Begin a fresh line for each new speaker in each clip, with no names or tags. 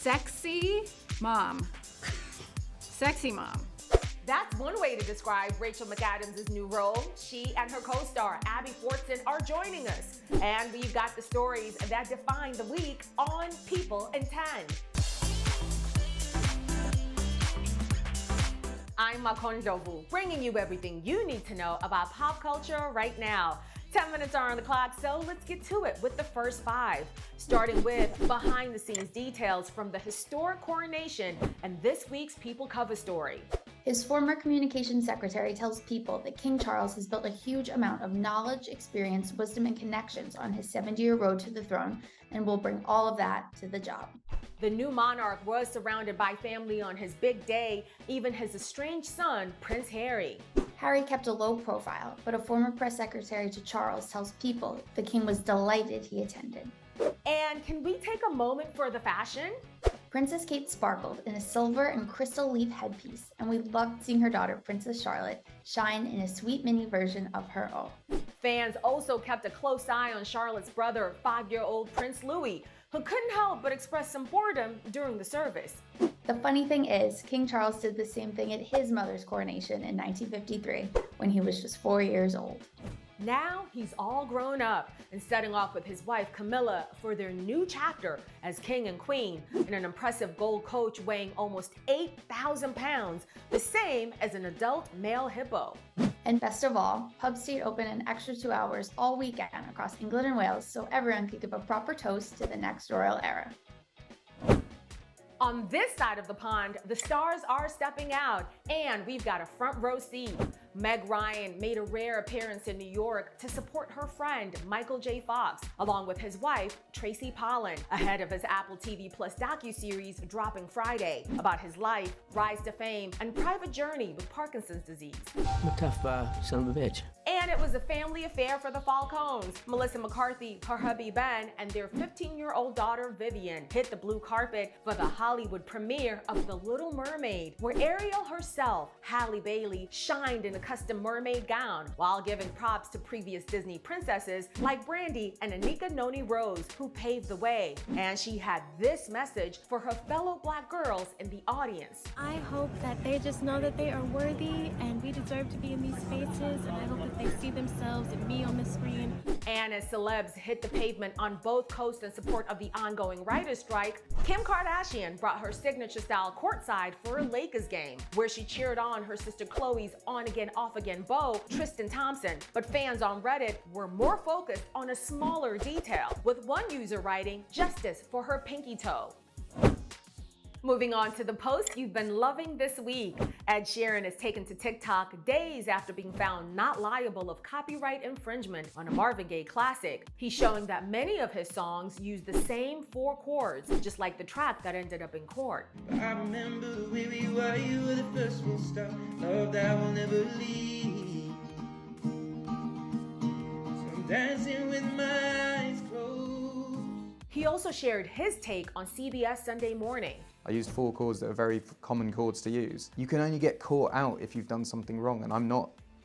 Sexy mom. Sexy mom.
That's one way to describe Rachel McAdams' new role. She and her co-star, Ryder Fortson, are joining us. And we've got the stories that define the week on People in 10. I'm Makon Jovu, bringing you everything you need to know about pop culture right now. 10 minutes are on the clock, so let's get to it with the first 5. Starting with behind-the-scenes details from the historic Coronation and this week's People cover story.
His former communications secretary tells People that King Charles has built a huge amount of knowledge, experience, wisdom, and connections on his 70-year road to the throne and will bring all of that to the job.
The new monarch was surrounded by family on his big day, even his estranged son, Prince Harry.
Harry kept a low profile, but a former press secretary to Charles tells People the king was delighted he attended.
And can we take a moment for the fashion?
Princess Kate sparkled in a silver and crystal leaf headpiece, and we loved seeing her daughter, Princess Charlotte, shine in a sweet mini version of her own.
Fans also kept a close eye on Charlotte's brother, 5-year-old Prince Louis, who couldn't help but express some boredom during the service.
The funny thing is, King Charles did the same thing at his mother's coronation in 1953, when he was just 4 years old.
Now he's all grown up and setting off with his wife Camilla for their new chapter as king and queen in an impressive gold coach weighing almost 8,000 pounds, the same as an adult male hippo.
And best of all, pubs stayed open an extra 2 hours all weekend across England and Wales so everyone could give a proper toast to the next royal era.
On this side of the pond, the stars are stepping out, and we've got a front row seat. Meg Ryan made a rare appearance in New York to support her friend, Michael J. Fox, along with his wife, Tracy Pollan, ahead of his Apple TV Plus docuseries dropping Friday about his life, rise to fame, and private journey with Parkinson's disease.
I'm a tough son of a bitch.
And it was a family affair for the Falcones. Melissa McCarthy, her hubby Ben, and their 15-year-old daughter Vivian hit the blue carpet for the Hollywood premiere of The Little Mermaid, where Ariel herself, Halle Bailey, shined in a custom mermaid gown while giving props to previous Disney princesses like Brandy and Anika Noni Rose, who paved the way. And she had this message for her fellow Black girls in the audience.
I hope that they just know that they are worthy and we deserve to be in these spaces, and I hope that they see themselves and me on the screen.
And as celebs hit the pavement on both coasts in support of the ongoing writers' strike, Kim Kardashian brought her signature style courtside for a Lakers game, where she cheered on her sister Khloe's on-again, off-again beau, Tristan Thompson. But fans on Reddit were more focused on a smaller detail, with one user writing, "Justice for her pinky toe." Moving on to the post you've been loving this week. Ed Sheeran is taken to TikTok days after being found not liable of copyright infringement on a Marvin Gaye classic. He's showing that many of his songs use the same 4 chords, just like the track that ended up in court.
I remember the way we were, you were the first full stop, love that will never leave. So I'm dancing with my eyes closed.
He also shared his take on CBS Sunday Morning.
I used 4 chords that are very common chords to use. You can only get caught out if you've done something wrong, and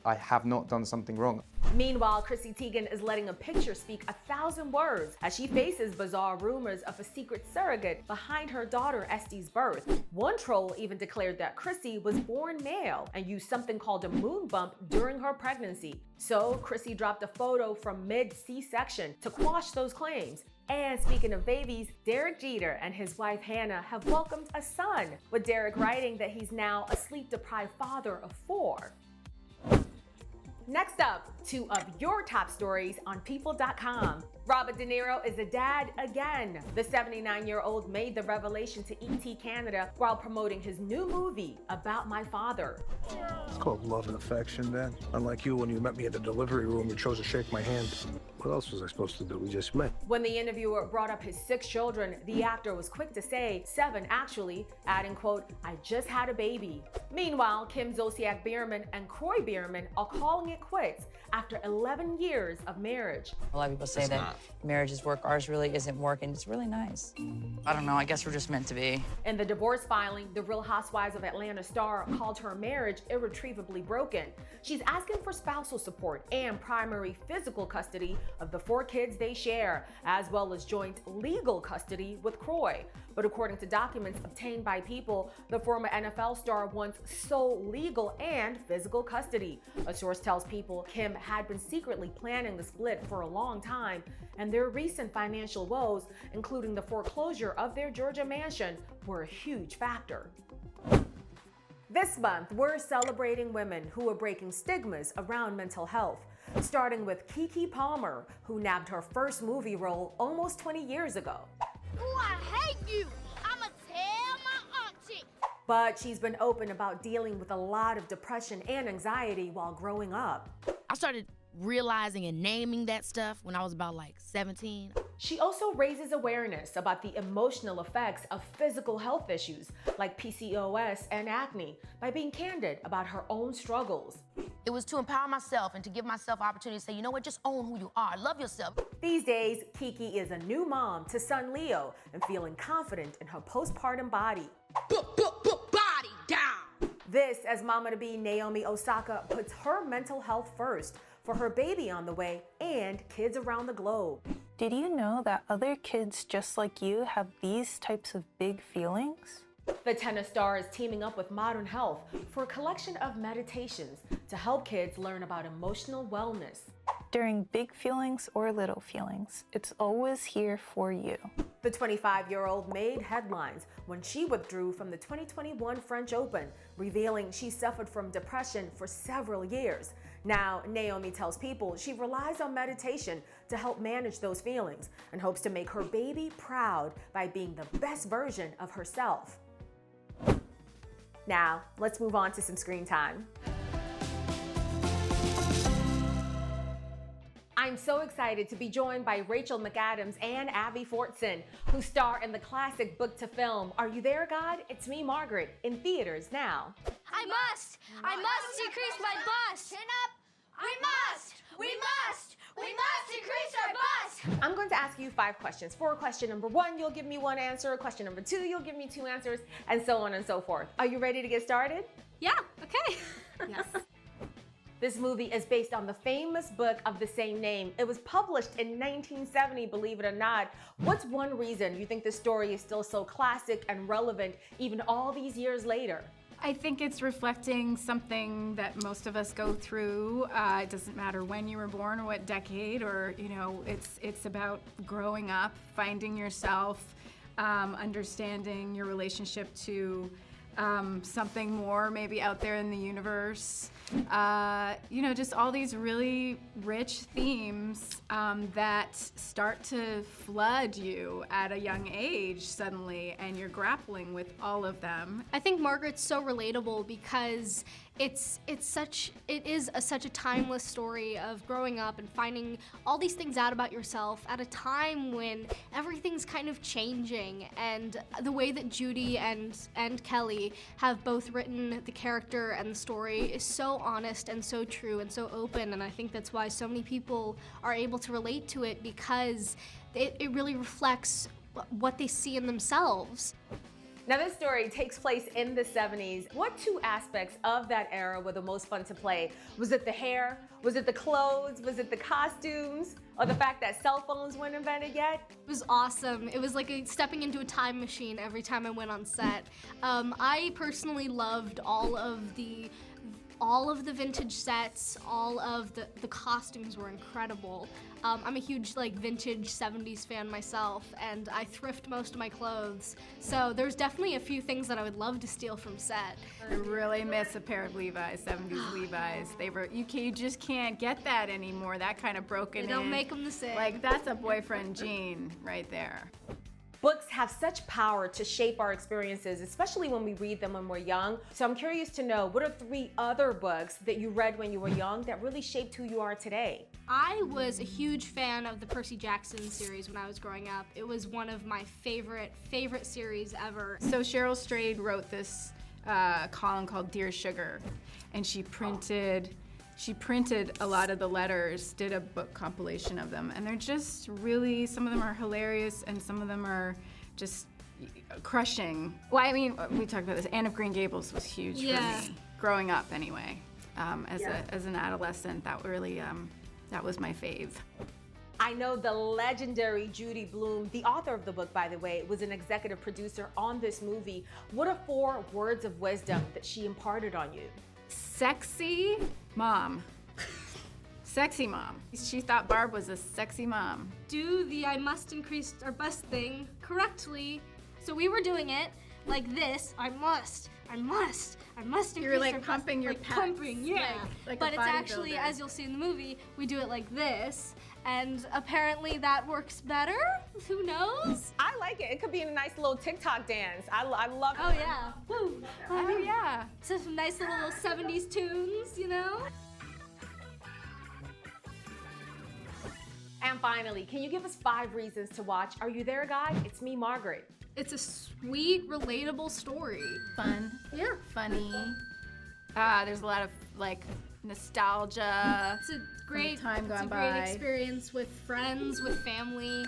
I have not done something wrong.
Meanwhile, Chrissy Teigen is letting a picture speak 1,000 words as she faces bizarre rumors of a secret surrogate behind her daughter Estee's birth. One troll even declared that Chrissy was born male and used something called a moon bump during her pregnancy. So Chrissy dropped a photo from mid-C-section to quash those claims. And speaking of babies, Derek Jeter and his wife Hannah have welcomed a son, with Derek writing that he's now a sleep-deprived father of 4. Next up, 2 of your top stories on People.com. Robert De Niro is a dad again. The 79-year-old made the revelation to ET Canada while promoting his new movie, About My Father.
It's called love and affection, Dad. Unlike you, when you met me at the delivery room, you chose to shake my hand. What else was I supposed to do? We just met.
When the interviewer brought up his 6 children, the actor was quick to say 7 actually, adding, quote, "I just had a baby." Meanwhile, Kim Zolciak Biermann and Croy Biermann are calling it quits after 11 years of marriage.
A lot of people say that marriage is work. Ours really isn't work, and it's really nice. I don't know. I guess we're just meant to be.
In the divorce filing, the Real Housewives of Atlanta star called her marriage irretrievably broken. She's asking for spousal support and primary physical custody of the 4 kids they share, as well as joint legal custody with Croy. But according to documents obtained by People, the former NFL star wants sole legal and physical custody. A source tells People Kim had been secretly planning the split for a long time, and their recent financial woes, including the foreclosure of their Georgia mansion, were a huge factor. This month, we're celebrating women who are breaking stigmas around mental health, starting with Keke Palmer, who nabbed her first movie role almost 20 years ago.
Ooh, I hate you. I'ma tell my auntie.
But she's been open about dealing with a lot of depression and anxiety while growing up.
I started realizing and naming that stuff when I was about like 17.
She also raises awareness about the emotional effects of physical health issues like PCOS and acne by being candid about her own struggles.
It was to empower myself and to give myself opportunity to say, you know what, just own who you are, love yourself.
These days, Keke is a new mom to son Leo and feeling confident in her postpartum body.
Body down.
This as mama-to-be Naomi Osaka puts her mental health first for her baby on the way and kids around the globe.
Did you know that other kids just like you have these types of big feelings?
The tennis star is teaming up with Modern Health for a collection of meditations to help kids learn about emotional wellness.
During big feelings or little feelings, it's always here for you.
The 25-year-old made headlines when she withdrew from the 2021 French Open, revealing she suffered from depression for several years. Now, Naomi tells People she relies on meditation to help manage those feelings and hopes to make her baby proud by being the best version of herself. Now, let's move on to some screen time. I'm so excited to be joined by Rachel McAdams and Abby Fortson, who star in the classic book to film Are You There, God? It's Me, Margaret, in theaters now.
I must decrease my bust. Chin up. We must decrease our bust.
I'm going to ask you 5 questions. For question number 1, you'll give me 1 answer. Question number 2, you'll give me 2 answers, and so on and so forth. Are you ready to get started?
Yeah, okay.
Yes. This movie is based on the famous book of the same name. It was published in 1970, believe it or not. What's one reason you think this story is still so classic and relevant even all these years later?
I think it's reflecting something that most of us go through. It doesn't matter when you were born or what decade, or it's about growing up, finding yourself, understanding your relationship to something more maybe out there in the universe. Just all these really rich themes that start to flood you at a young age suddenly, and you're grappling with all of them.
I think Margaret's so relatable because it is such a timeless story of growing up and finding all these things out about yourself at a time when everything's kind of changing, and the way that Judy and Kelly have both written the character and the story is so honest and so true and so open, and I think that's why so many people are able to relate to it, because it really reflects what they see in themselves.
Now, this story takes place in the 70s. What 2 aspects of that era were the most fun to play? Was it the hair? Was it the clothes? Was it the costumes? Or the fact that cell phones weren't invented yet?
It was awesome. It was like stepping into a time machine every time I went on set. I personally loved all of the vintage sets, all of the costumes were incredible. I'm a huge vintage 70s fan myself, and I thrift most of my clothes. So there's definitely a few things that I would love to steal from set.
I really miss a pair of Levi's, 70s Levi's. You just can't get that anymore, that kind of broken in.
They don't make them the same.
Like, that's a boyfriend jean right there.
Books have such power to shape our experiences, especially when we read them when we're young. So I'm curious to know, what are 3 other books that you read when you were young that really shaped who you are today?
I was a huge fan of the Percy Jackson series when I was growing up. It was one of my favorite series ever.
So Cheryl Strayed wrote this column called Dear Sugar, and she printed She printed a lot of the letters, did a book compilation of them, and they're just really, some of them are hilarious and some of them are just crushing. Well, I mean, we talked about this. Anne of Green Gables was huge for me, growing up anyway. As an adolescent, that really, that was my fave.
I know the legendary Judy Blume, the author of the book, by the way, was an executive producer on this movie. What are 4 words of wisdom that she imparted on you?
Sexy mom. Sexy mom. She thought Barb was a sexy mom.
Do the I must increase our bust thing correctly. So we were doing it like this. I must increase
You're like
our
pumping
bust.
your
like
pecs.
pumping, yeah.
Like
but
a
it's actually,
bodybuilder.
as you'll see in the movie, we do it like this. And apparently that works better. Who knows?
I like it. It could be a nice little TikTok dance. I love it.
Oh yeah. Woo.
Oh yeah.
So some nice little 70s tunes, you know?
And finally, can you give us 5 reasons to watch Are You There, God? It's Me, Margaret.
It's a sweet, relatable story.
Fun.
Yeah.
Funny. There's a lot of like nostalgia.
It's a great
time gone
it's a great
by.
experience with friends, with family,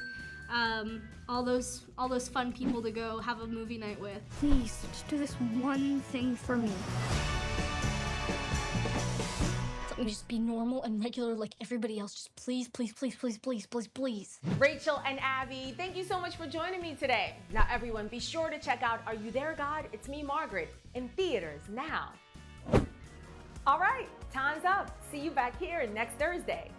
all those fun people to go have a movie night with. Please, just do this one thing for me. Let me just be normal and regular like everybody else. Just please, please, please, please, please, please, please.
Rachel and Abby, thank you so much for joining me today. Now everyone, be sure to check out Are You There, God? It's Me, Margaret in theaters now. All right, time's up. See you back here next Thursday.